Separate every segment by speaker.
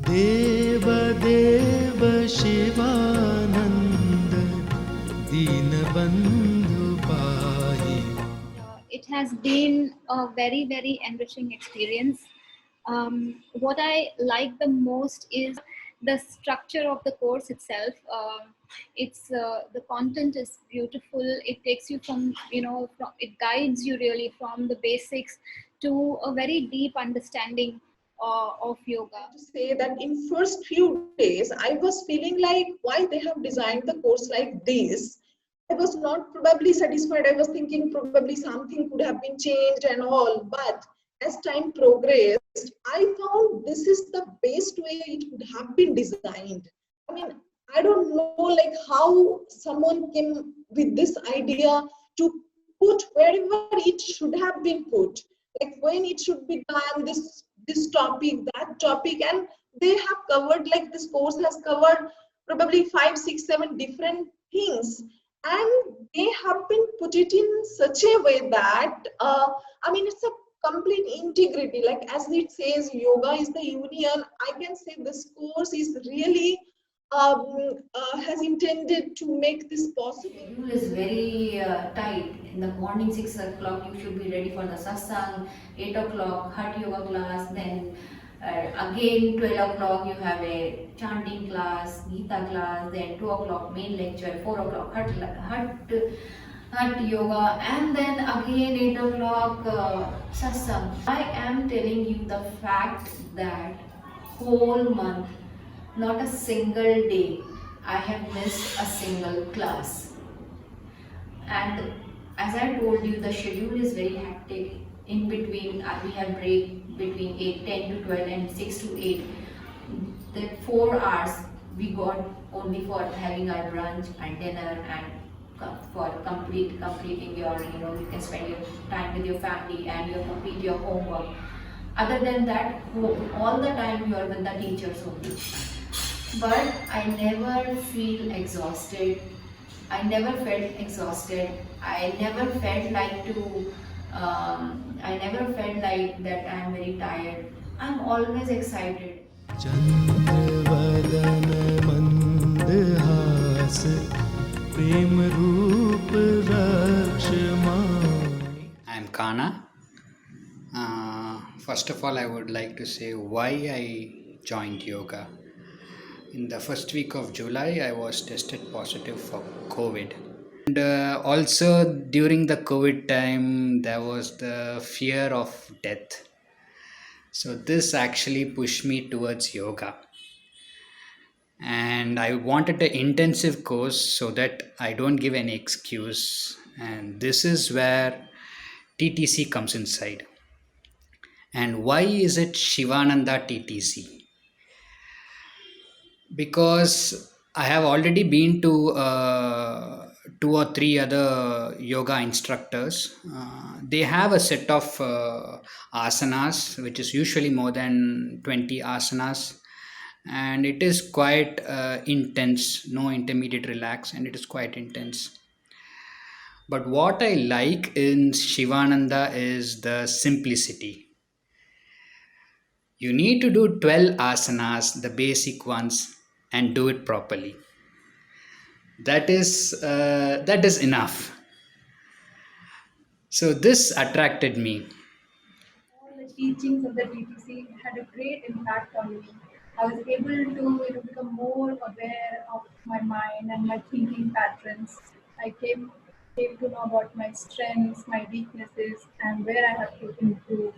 Speaker 1: देव देव शिवानंद दीनबंधु पाहि।
Speaker 2: It has been a very, very enriching experience. What I like the most is the structure of the course itself. It's the content is beautiful. It takes you from it guides you really from the basics to a very deep understanding of yoga.
Speaker 3: To say that in first few days I was feeling like why they have designed the course like this. I was not probably satisfied. I was thinking probably something could have been changed and all. But as time progressed, I found this is the best way it could have been designed. I mean, I don't know like how someone came with this idea to put wherever it should have been put. Like when it should be done, this topic, that topic, and they have covered like this course has covered probably 5, 6, 7 different things, and they have been put it in such a way that I mean it's a complete integrity. Like as it says, yoga is the union. I can say this course is really has intended to make this possible.
Speaker 4: Schedule is very tight. In the morning 6 o'clock you should be ready for the satsang, 8 o'clock Hatha yoga class, then again 12 o'clock you have a chanting class, Gita class, then 2 o'clock main lecture, 4 o'clock Hatha yoga, and then again 8 o'clock satsang. I am telling you the fact that whole month, not a single day I have missed a single class. And as I told you, the schedule is very hectic. In between, we have break between 10 to 12 and 6 to 8. That 4 hours we got only for having our brunch and dinner and for completing your, you can spend your time with your family and you complete your homework. Other than that, all the time you are with the teachers only. But I never feel exhausted. I never felt exhausted. I never felt like that I am very tired. I'm always excited.
Speaker 1: Chandravadan मंदहास प्रेम रूप रक्षमाण।
Speaker 5: I'm Kana. First of all, I would like to say why I joined yoga. In the first week of July, I was tested positive for COVID. And also during the COVID time, there was the fear of death. So this actually pushed me towards yoga. And I wanted an intensive course so that I don't give any excuse. And this is where TTC comes inside. And why is it Shivananda TTC? Because I have already been to 2 or 3 other yoga instructors. They have a set of asanas, which is usually more than 20 asanas, and it is quite intense, no intermediate relax, and it is quite intense. But what I like in Shivananda is the simplicity. You need to do 12 asanas, the basic ones, and do it properly. That is enough. So this attracted me.
Speaker 2: All the teachings of the TTC had a great impact on me. I was able to become more aware of my mind and my thinking patterns. I came to know about my strengths, my weaknesses, and where I have to improve.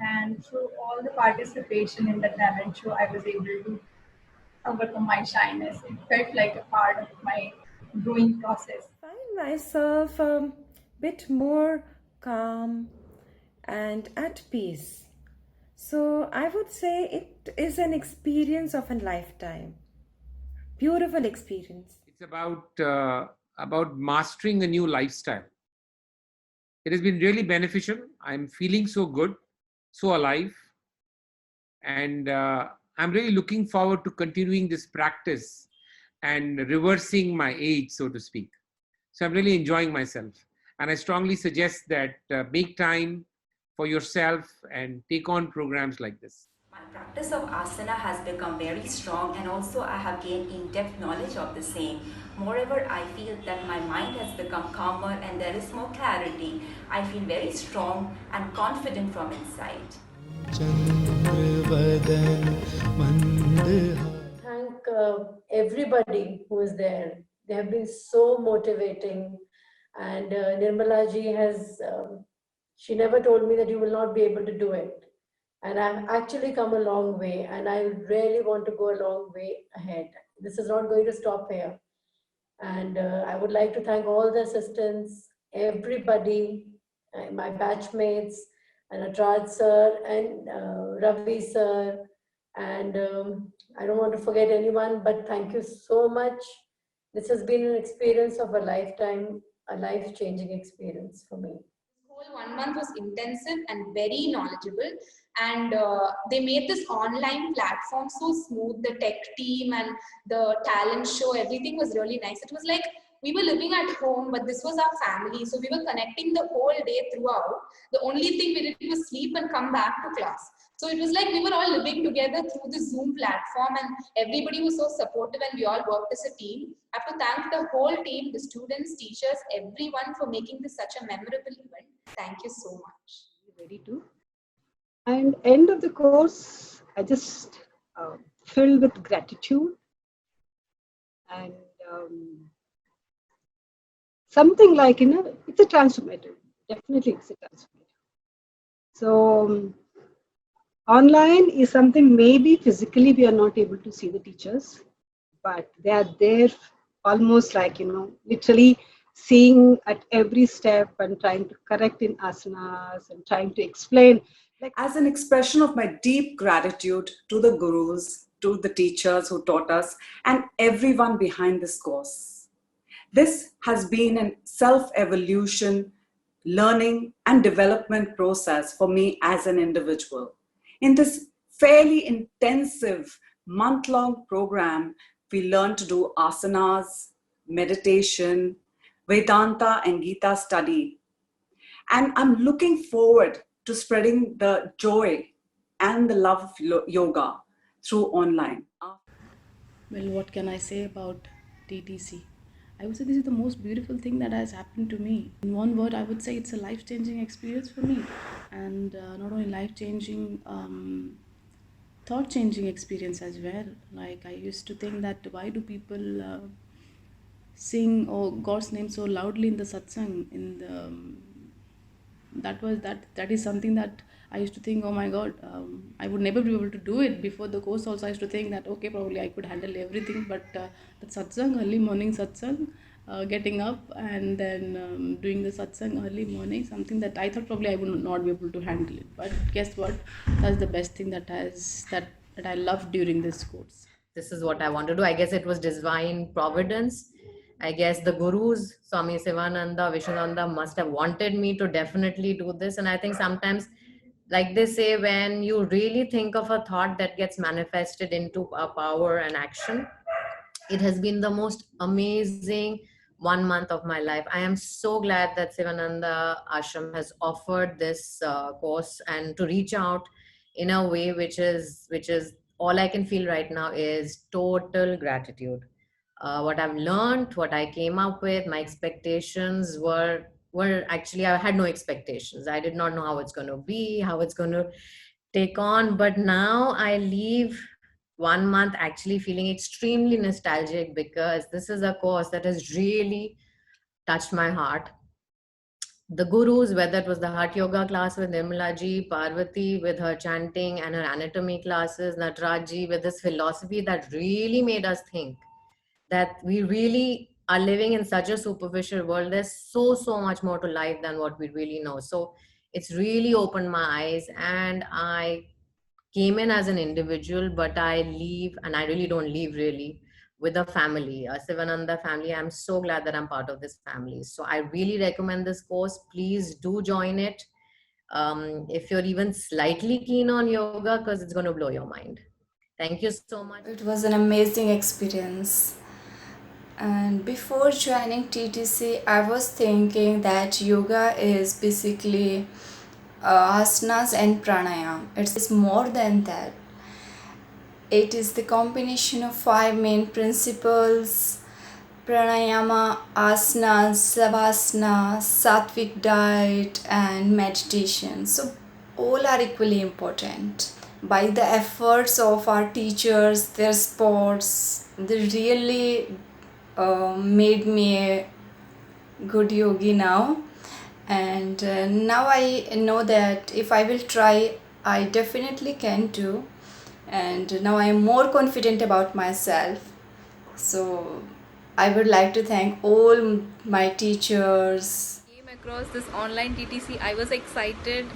Speaker 2: And through all the participation in the talent show, I was able to overcome my shyness. It felt like a part of my growing process.
Speaker 6: I find myself a bit more calm and at peace. So I would say it is an experience of a lifetime. Beautiful experience.
Speaker 7: It's about mastering a new lifestyle. It has been really beneficial. I'm feeling so good, so alive, and I'm really looking forward to continuing this practice and reversing my age, so to speak. So I'm really enjoying myself, and I strongly suggest that make time for yourself and take on programs like this.
Speaker 8: My practice of asana has become very strong, and also I have gained in-depth knowledge of the same. Moreover, I feel that my mind has become calmer and there is more clarity. I feel very strong and confident from inside.
Speaker 1: Chandravadan मंदहार
Speaker 9: Thank everybody who is there. They have been so motivating. And Nirmala ji has, she never told me that you will not be able to do it. And I've actually come a long way, and I really want to go a long way ahead. This is not going to stop here. And I would like to thank all the assistants, everybody, my batchmates, and Atraj sir, and Ravi sir, and I don't want to forget anyone, but thank you so much. This has been an experience of a lifetime, a life-changing experience for me.
Speaker 10: Whole 1 month was intensive and very knowledgeable, and they made this online platform so smooth. The tech team and the talent show, everything was really nice. It was like we were living at home, but this was our family, so we were connecting the whole day throughout. The only thing we did was sleep and come back to class. So it was like we were all living together through the Zoom platform, and everybody was so supportive, and we all worked as a team. I have to thank the whole team, the students, teachers, everyone for making this such a memorable event. Thank you so much.
Speaker 11: Ready to? And end of the course, I just filled with gratitude and something like, it's a transformative. Definitely it's a transformative. So online is something maybe physically we are not able to see the teachers, but they are there almost like, literally seeing at every step and trying to correct in asanas and trying to explain.
Speaker 12: As an expression of my deep gratitude to the gurus, to the teachers who taught us, and everyone behind this course. This has been a self-evolution, learning and development process for me as an individual. In this fairly intensive month-long program, we learned to do asanas, meditation, Vedanta and Gita study. And I'm looking forward to spreading the joy and the love of yoga through online.
Speaker 13: Well, what can I say about TTC? I would say this is the most beautiful thing that has happened to me. In one word, I would say it's a life-changing experience for me. And not only life-changing, thought-changing experience as well. Like I used to think that why do people sing God's name so loudly in the satsang, in the that is something that I used to think, oh my god, I would never be able to do it. Before the course also I used to think that okay, probably I could handle everything, but the satsang, early morning satsang, getting up and then doing the satsang early morning, something that I thought probably I would not be able to handle it. But guess what, that's the best thing that I loved during this course.
Speaker 14: This is what I want to do. I guess it was divine providence. I guess the gurus, Swami Sivananda, Vishnunanda must have wanted me to definitely do this. And I think sometimes, like they say, when you really think of a thought that gets manifested into a power and action, it has been the most amazing 1 month of my life. I am so glad that Sivananda Ashram has offered this course, and to reach out in a way which is all I can feel right now is total gratitude. What I've learned, what I came up with, my expectations were actually, I had no expectations. I did not know how it's going to be, how it's going to take on. But now I leave 1 month actually feeling extremely nostalgic, because this is a course that has really touched my heart. The gurus, whether it was the Hatha Yoga class with Nirmala ji, Parvati with her chanting and her anatomy classes, Nataraj ji with his philosophy that really made us think that we really are living in such a superficial world. There's so much more to life than what we really know. So it's really opened my eyes, and I came in as an individual, but I leave, and I really don't leave really, with a family, a Sivananda family. I'm so glad that I'm part of this family. So I really recommend this course. Please do join it. If you're even slightly keen on yoga, because it's going to blow your mind. Thank you so much.
Speaker 15: It was an amazing experience. And before joining TTC, I was thinking that yoga is basically asanas and pranayam. It's more than that. It is the combination of 5 main principles: pranayama, asanas, savasana, sattvic diet, and meditation. So all are equally important. By the efforts of our teachers, their sports, they really made me a good yogi now. And now I know that if I will try, I definitely can do. And now I am more confident about myself. So I would like to thank all my teachers.
Speaker 16: Came across this online TTC, I was excited,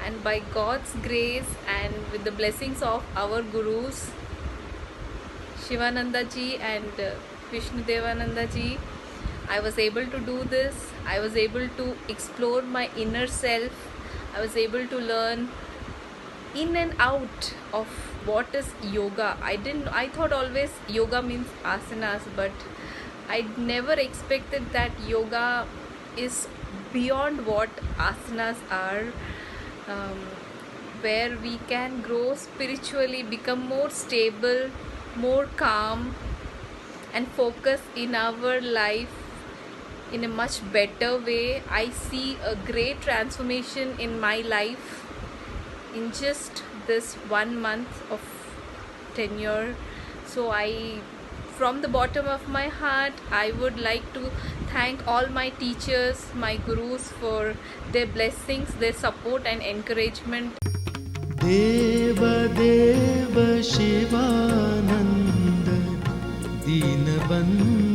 Speaker 16: and by God's grace and with the blessings of our gurus Shivananda ji and Vishnu Devananda ji, I was able to do this. I was able to explore my inner self. I was able to learn in and out of what is yoga. I thought always yoga means asanas, but I never expected that yoga is beyond what asanas are, where we can grow spiritually, become more stable, more calm, and focus in our life in a much better way. I see a great transformation in my life in just this 1 month of tenure. So from the bottom of my heart, I would like to thank all my teachers, my gurus, for their blessings, their support and encouragement.
Speaker 1: Deva Deva Shivananda Dinabandhu